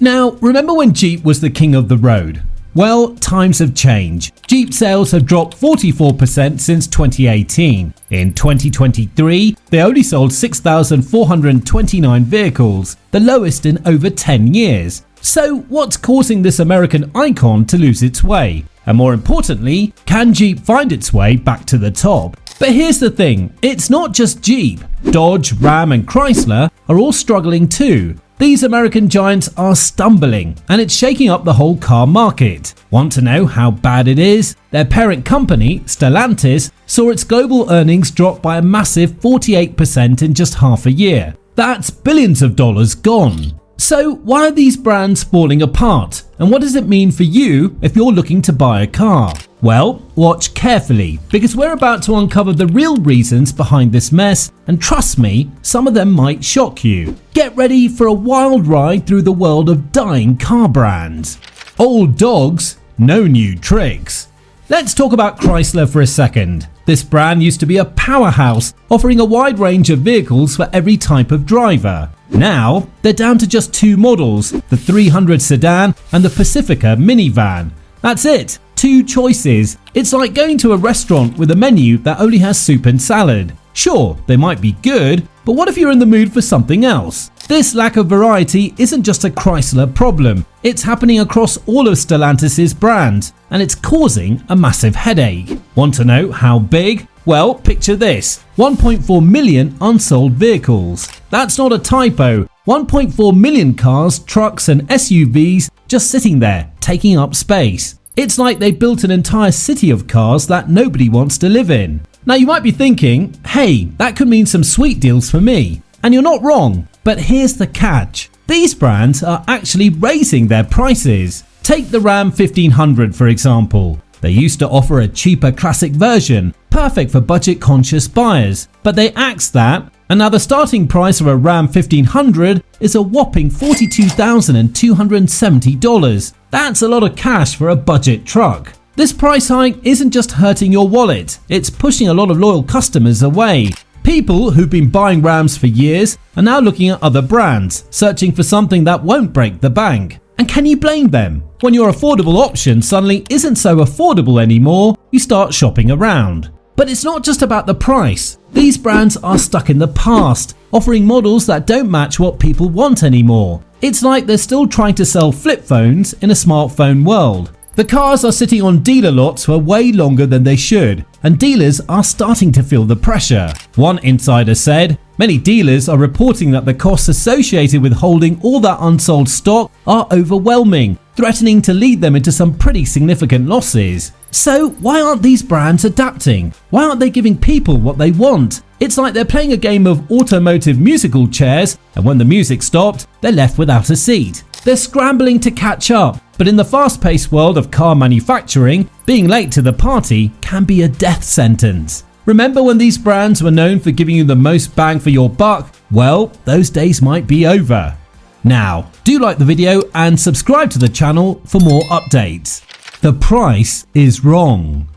Now, remember when Jeep was the king of the road? Well, times have changed. Jeep sales have dropped 44% since 2018. In 2023, they only sold 6,429 vehicles, the lowest in over 10 years. So what's causing this American icon to lose its way? And more importantly, can Jeep find its way back to the top? But here's the thing, it's not just Jeep. Dodge, Ram and Chrysler are all struggling too. These American giants are stumbling, and it's shaking up the whole car market. Want to know how bad it is? Their parent company, Stellantis, saw its global earnings drop by a massive 48% in just half a year. That's billions of dollars gone. So why are these brands falling apart? And what does it mean for you if you're looking to buy a car? Well, watch carefully, because we're about to uncover the real reasons behind this mess, and trust me, some of them might shock you. Get ready for a wild ride through the world of dying car brands. Old dogs, no new tricks. Let's talk about Chrysler for a second. This brand used to be a powerhouse, offering a wide range of vehicles for every type of driver. Now, they're down to just two models, the 300 sedan and the Pacifica minivan. That's it, two choices. It's like going to a restaurant with a menu that only has soup and salad. Sure, they might be good, but what if you're in the mood for something else? This lack of variety isn't just a Chrysler problem, it's happening across all of Stellantis' brands, and it's causing a massive headache. Want to know how big? Well, picture this, 1.4 million unsold vehicles. That's not a typo, 1.4 million cars, trucks and SUVs just sitting there, taking up space. It's like they built an entire city of cars that nobody wants to live in. Now you might be thinking, hey, that could mean some sweet deals for me. And you're not wrong, but here's the catch. These brands are actually raising their prices. Take the Ram 1500 for example. They used to offer a cheaper classic version, perfect for budget-conscious buyers, but they axed that, and now the starting price of a Ram 1500 is a whopping $42,270. That's a lot of cash for a budget truck. This price hike isn't just hurting your wallet, it's pushing a lot of loyal customers away. People who've been buying Rams for years are now looking at other brands, searching for something that won't break the bank. And can you blame them? When your affordable option suddenly isn't so affordable anymore, you start shopping around. But it's not just about the price. These brands are stuck in the past, offering models that don't match what people want anymore. It's like they're still trying to sell flip phones in a smartphone world. The cars are sitting on dealer lots for way longer than they should, and dealers are starting to feel the pressure. One insider said, many dealers are reporting that the costs associated with holding all that unsold stock are overwhelming, threatening to lead them into some pretty significant losses. So why aren't these brands adapting? Why aren't they giving people what they want? It's like they're playing a game of automotive musical chairs, and when the music stopped, they're left without a seat. They're scrambling to catch up, but in the fast-paced world of car manufacturing, being late to the party can be a death sentence. Remember when these brands were known for giving you the most bang for your buck? Well, those days might be over. Now, do like the video and subscribe to the channel for more updates. The price is wrong.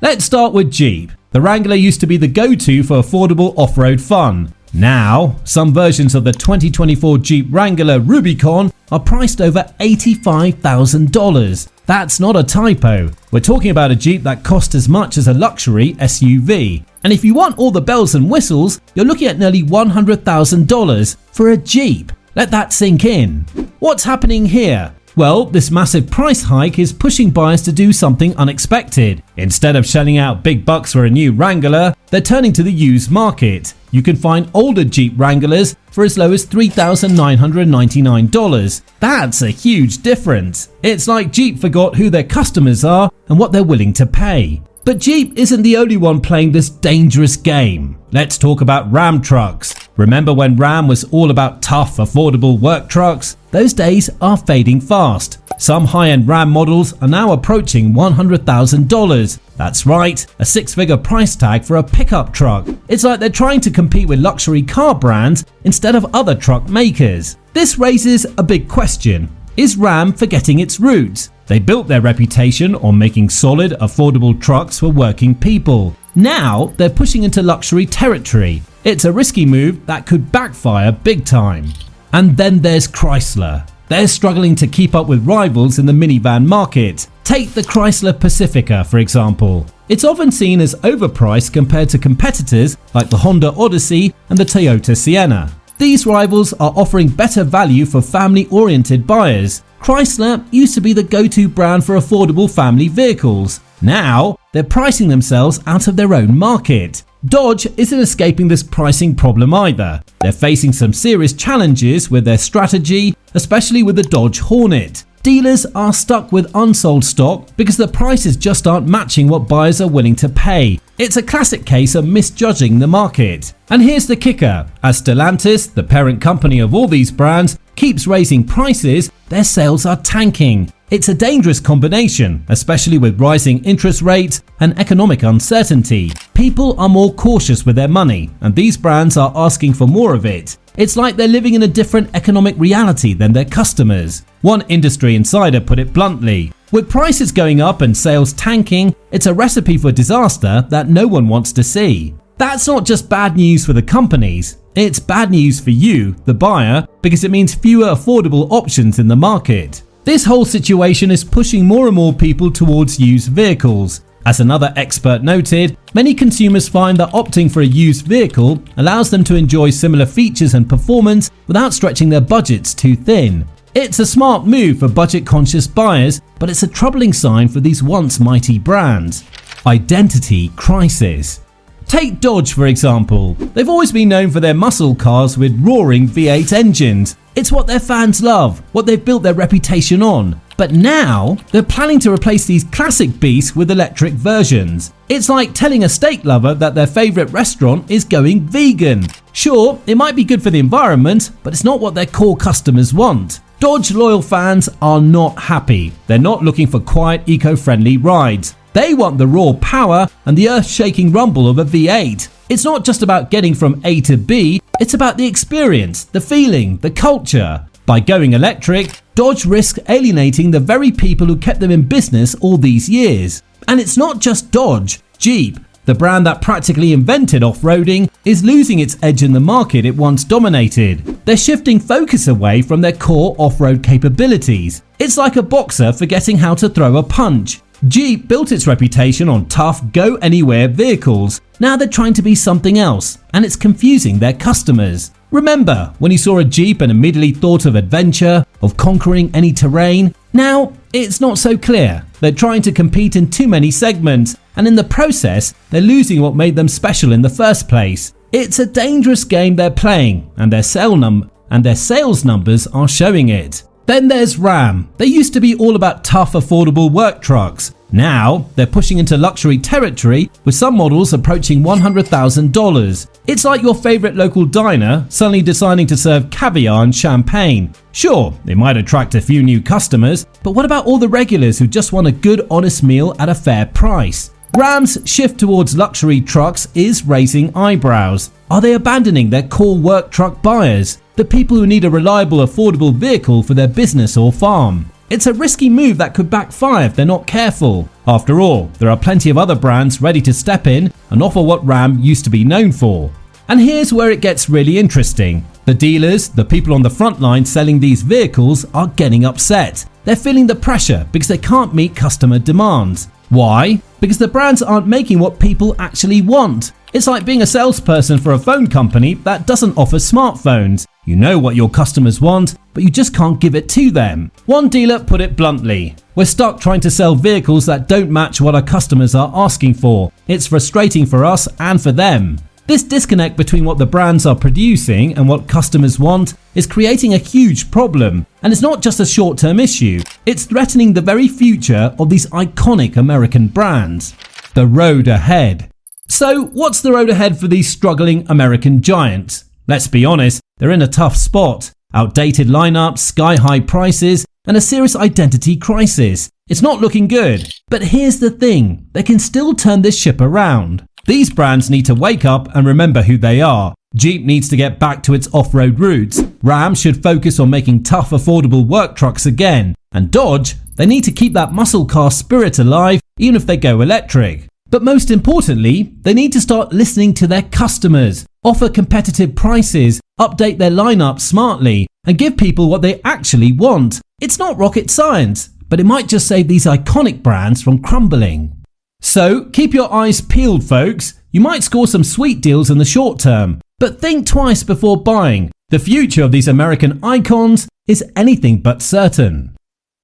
Let's start with Jeep. The Wrangler used to be the go-to for affordable off-road fun. Now, some versions of the 2024 Jeep Wrangler Rubicon are priced over $85,000. That's not a typo. We're talking about a Jeep that costs as much as a luxury SUV. And if you want all the bells and whistles, you're looking at nearly $100,000 for a Jeep. Let that sink in. What's happening here? Well, this massive price hike is pushing buyers to do something unexpected. Instead of shelling out big bucks for a new Wrangler, they're turning to the used market. You can find older Jeep Wranglers for as low as $3,999. That's a huge difference. It's like Jeep forgot who their customers are and what they're willing to pay. But Jeep isn't the only one playing this dangerous game. Let's talk about Ram trucks. Remember when Ram was all about tough, affordable work trucks? Those days are fading fast. Some high-end Ram models are now approaching $100,000. That's right, a six-figure price tag for a pickup truck. It's like they're trying to compete with luxury car brands instead of other truck makers. This raises a big question. Is Ram forgetting its roots? They built their reputation on making solid, affordable trucks for working people. Now they're pushing into luxury territory. It's a risky move that could backfire big time. And then there's Chrysler. they're struggling to keep up with rivals in the minivan market. Take the Chrysler Pacifica, for example. It's often seen as overpriced compared to competitors like the Honda Odyssey and the Toyota Sienna. These rivals are offering better value for family-oriented buyers. Chrysler used to be the go-to brand for affordable family vehicles. Now, they're pricing themselves out of their own market. Dodge isn't escaping this pricing problem either. They're facing some serious challenges with their strategy, especially with the Dodge Hornet. Dealers are stuck with unsold stock because the prices just aren't matching what buyers are willing to pay. It's a classic case of misjudging the market. And here's the kicker: as Stellantis, the parent company of all these brands, keeps raising prices, their sales are tanking. It's a dangerous combination, especially with rising interest rates and economic uncertainty. People are more cautious with their money, and these brands are asking for more of it. It's like they're living in a different economic reality than their customers. One industry insider put it bluntly: with prices going up and sales tanking, it's a recipe for disaster that no one wants to see. That's not just bad news for the companies, it's bad news for you, the buyer, because it means fewer affordable options in the market. This whole situation is pushing more and more people towards used vehicles. As another expert noted, many consumers find that opting for a used vehicle allows them to enjoy similar features and performance without stretching their budgets too thin. It's a smart move for budget-conscious buyers, but it's a troubling sign for these once mighty brands. Identity crisis. Take Dodge, for example. They've always been known for their muscle cars with roaring V8 engines. It's what their fans love, what they've built their reputation on. But now, they're planning to replace these classic beasts with electric versions. It's like telling a steak lover that their favorite restaurant is going vegan. Sure, it might be good for the environment, but it's not what their core customers want. Dodge loyal fans are not happy. They're not looking for quiet, eco-friendly rides. They want the raw power and the earth-shaking rumble of a V8. It's not just about getting from A to B, it's about the experience, the feeling, the culture. By going electric, Dodge risks alienating the very people who kept them in business all these years. And it's not just Dodge. Jeep, the brand that practically invented off-roading, is losing its edge in the market it once dominated. They're shifting focus away from their core off-road capabilities. It's like a boxer forgetting how to throw a punch. Jeep built its reputation on tough, go-anywhere vehicles. Now they're trying to be something else, and it's confusing their customers. Remember when you saw a Jeep and immediately thought of adventure, of conquering any terrain? Now, it's not so clear. They're trying to compete in too many segments, and in the process, they're losing what made them special in the first place. It's a dangerous game they're playing, and their sales numbers are showing it. Then there's Ram. They used to be all about tough, affordable work trucks. Now, they're pushing into luxury territory with some models approaching $100,000. It's like your favorite local diner suddenly deciding to serve caviar and champagne. Sure, it might attract a few new customers, but what about all the regulars who just want a good, honest meal at a fair price? Ram's shift towards luxury trucks is raising eyebrows. Are they abandoning their core work truck buyers? The people who need a reliable, affordable vehicle for their business or farm. It's a risky move that could backfire if they're not careful. After all, there are plenty of other brands ready to step in and offer what Ram used to be known for. And here's where it gets really interesting. The dealers, the people on the front line selling these vehicles, are getting upset. They're feeling the pressure because they can't meet customer demands. Why? Because the brands aren't making what people actually want. It's like being a salesperson for a phone company that doesn't offer smartphones. You know what your customers want, but you just can't give it to them. One dealer put it bluntly: "We're stuck trying to sell vehicles that don't match what our customers are asking for. It's frustrating for us and for them." This disconnect between what the brands are producing and what customers want is creating a huge problem. And it's not just a short-term issue, it's threatening the very future of these iconic American brands. The road ahead. So what's the road ahead for these struggling American giants? Let's be honest, they're in a tough spot. Outdated lineups, sky-high prices, and a serious identity crisis. It's not looking good. But here's the thing, they can still turn this ship around. These brands need to wake up and remember who they are. Jeep needs to get back to its off-road roots. Ram should focus on making tough, affordable work trucks again. And Dodge, they need to keep that muscle car spirit alive even if they go electric. But most importantly, they need to start listening to their customers, offer competitive prices, update their lineup smartly, and give people what they actually want. It's not rocket science, but it might just save these iconic brands from crumbling. So keep your eyes peeled, folks. You might score some sweet deals in the short term, but think twice before buying. The future of these American icons is anything but certain.